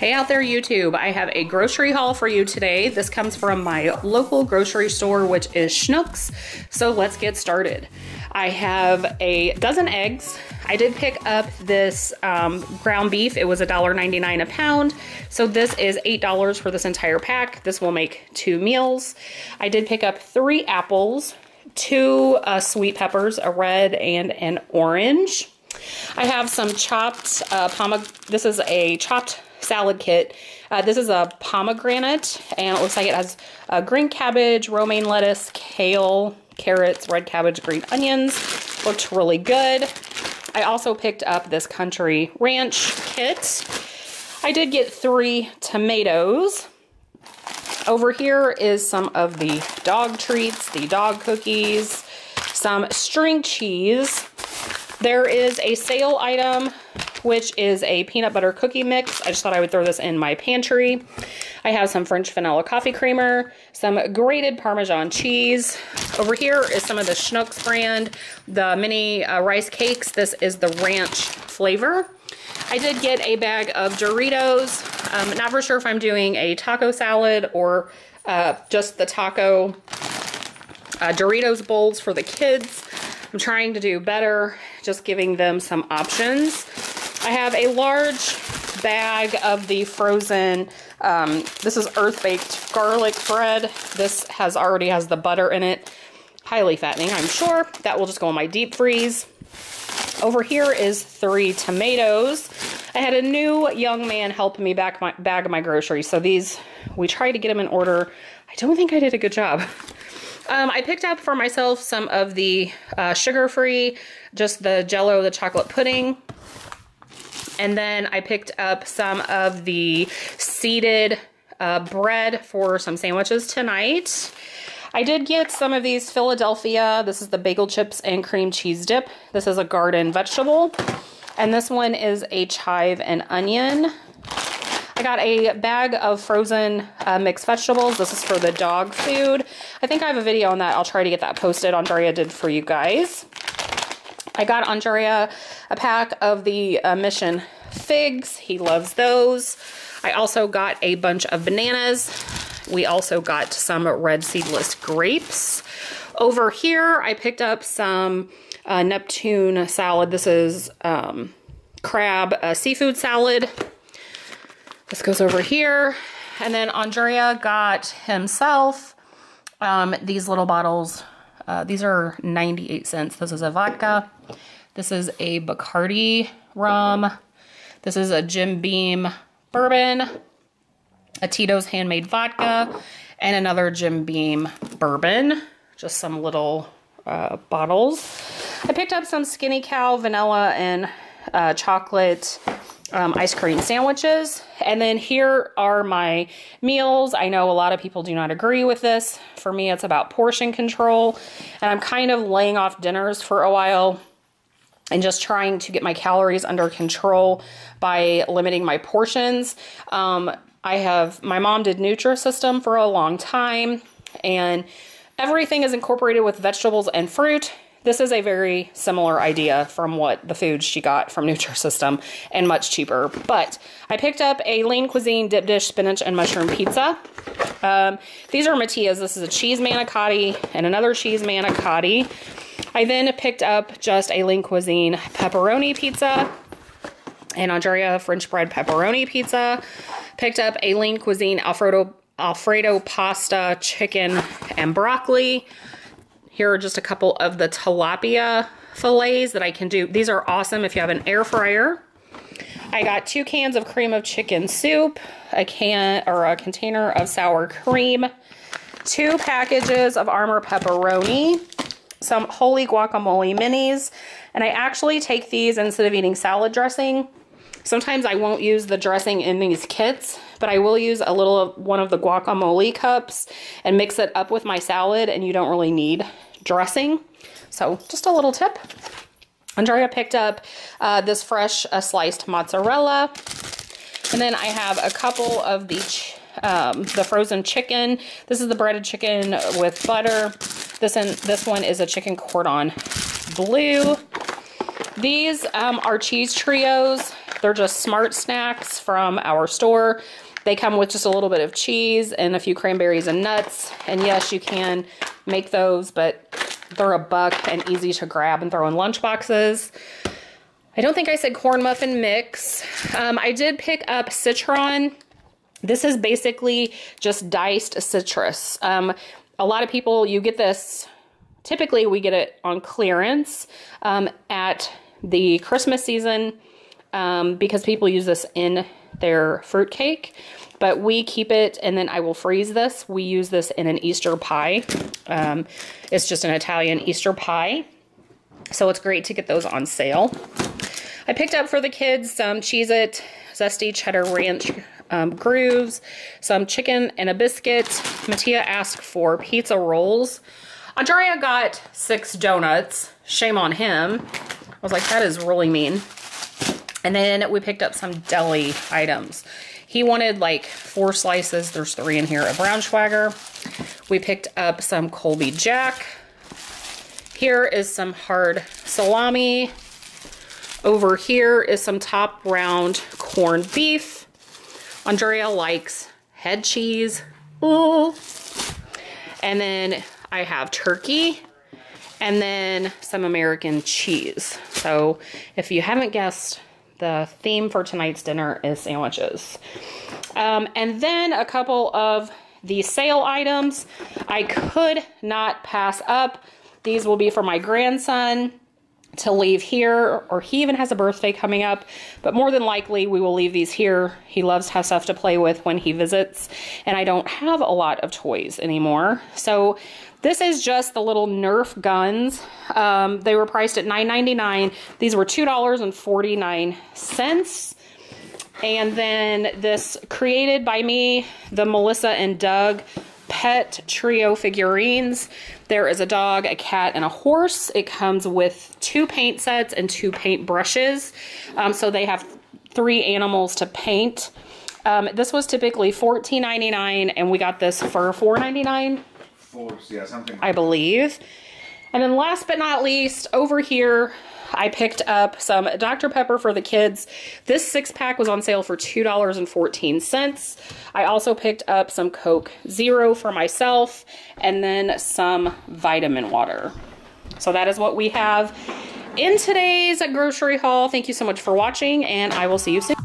Hey out there YouTube, I have a grocery haul for you today. This comes from my local grocery store, which is Schnucks. So let's get started. I have a dozen eggs. I did pick up this ground beef. It was $1.99 a pound. So this is $8 for this entire pack. This will make 2 meals. I did pick up 3 apples, 2 sweet peppers, a red and an orange. I have some chopped this is a chopped salad kit. This is a pomegranate, and it looks like it has green cabbage, romaine lettuce, kale, carrots, red cabbage, green onions. Looked really good. I also picked up this country ranch kit. I did get 3 tomatoes. Over here is some of the dog treats, the dog cookies, some string cheese. There is a sale item, which is a peanut butter cookie mix. I just thought I would throw this in my pantry. I have some French vanilla coffee creamer, some grated Parmesan cheese. Over here is some of the Schnucks brand, the mini rice cakes. This is the ranch flavor. I did get a bag of Doritos. Not for sure if I'm doing a taco salad or just the taco Doritos bowls for the kids. I'm trying to do better, just giving them some options. I have a large bag of the frozen, this is earth-baked garlic bread. This already has the butter in it. Highly fattening, I'm sure. That will just go in my deep freeze. Over here is 3 tomatoes. I had a new young man help me bag my groceries. So these, we tried to get them in order. I don't think I did a good job. I picked up for myself some of the sugar-free, just the Jell-O, the chocolate pudding. And then I picked up some of the seeded bread for some sandwiches tonight. I did get some of these Philadelphia. This is the bagel chips and cream cheese dip. This is a garden vegetable. And this one is a chive and onion. I got a bag of frozen mixed vegetables. This is for the dog food. I think I have a video on that. I'll try to get that posted. Andrea did for you guys. I got Andrea a pack of the Mission figs. He loves those. I also got a bunch of bananas. We also got some red seedless grapes. Over here, I picked up some Neptune salad. This is crab seafood salad. This goes over here. And then Andrea got himself these little bottles. These are 98 cents. This is a vodka. This is a Bacardi rum. This is a Jim Beam bourbon, a Tito's handmade vodka, and another Jim Beam bourbon. Just some little bottles. I picked up some Skinny Cow vanilla and chocolate ice cream sandwiches. And then here are my meals. I know a lot of people do not agree with this. For me, it's about portion control. And I'm kind of laying off dinners for a while and just trying to get my calories under control by limiting my portions. My mom did Nutrisystem for a long time, and everything is incorporated with vegetables and fruit. This is a very similar idea from what the food she got from Nutrisystem, and much cheaper. But I picked up a Lean Cuisine dip dish spinach and mushroom pizza. These are Mattia's. This is a cheese manicotti and another cheese manicotti. I then picked up just a Lean Cuisine pepperoni pizza and Andrea French bread pepperoni pizza. Picked up a Lean Cuisine Alfredo pasta, chicken, and broccoli. Here are just a couple of the tilapia fillets that I can do. These are awesome if you have an air fryer. I got 2 cans of cream of chicken soup, a container of sour cream, 2 packages of Armour pepperoni, some Holy Guacamole minis, and I actually take these instead of eating salad dressing. Sometimes I won't use the dressing in these kits, but I will use a little of one of the guacamole cups and mix it up with my salad, and you don't really need dressing. So just a little tip. Andrea picked up this fresh sliced mozzarella, and then I have a couple of the frozen chicken. This is the breaded chicken with butter. This one is a chicken cordon bleu. These are cheese trios. They're just Smart Snacks from our store. They come with just a little bit of cheese and a few cranberries and nuts. And yes, you can make those, but they're $1 and easy to grab and throw in lunch boxes. I don't think I said corn muffin mix. I did pick up citron. This is basically just diced citrus. A lot of people, you get this, typically we get it on clearance at the Christmas season because people use this in their fruitcake, but we keep it and then I will freeze this. We use this in an Easter pie. It's just an Italian Easter pie. So it's great to get those on sale. I picked up for the kids some Cheez-It Zesty Cheddar Ranch grooves, some chicken and a biscuit. Mattia asked for pizza rolls. Andrea got 6 donuts. Shame on him. I was like, that is really mean. And then we picked up some deli items. He wanted like 4 slices. There's 3 in here of Braunschweiger. We picked up some Colby Jack. Here is some hard salami. Over here is some top round corned beef. Andrea likes head cheese. Ooh. And then I have turkey. And then some American cheese. So if you haven't guessed, the theme for tonight's dinner is sandwiches. And then a couple of the sale items I could not pass up. These will be for my grandson to leave here, or he even has a birthday coming up, but more than likely we will leave these here. He loves to have stuff to play with when he visits, and I don't have a lot of toys anymore. So this is just the little Nerf guns. They were priced at $9.99. These were $2.49. And then this created by me, the Melissa and Doug Pet Trio figurines. There is a dog, a cat, and a horse. It comes with 2 paint sets and 2 paint brushes. So they have 3 animals to paint. This was typically $14.99, and we got this for $4.99. Yeah, something. I believe. And then last but not least, over here, I picked up some Dr. Pepper for the kids. This 6-pack was on sale for $2.14. I also picked up some Coke Zero for myself and then some vitamin water. So that is what we have in today's grocery haul. Thank you so much for watching, and I will see you soon.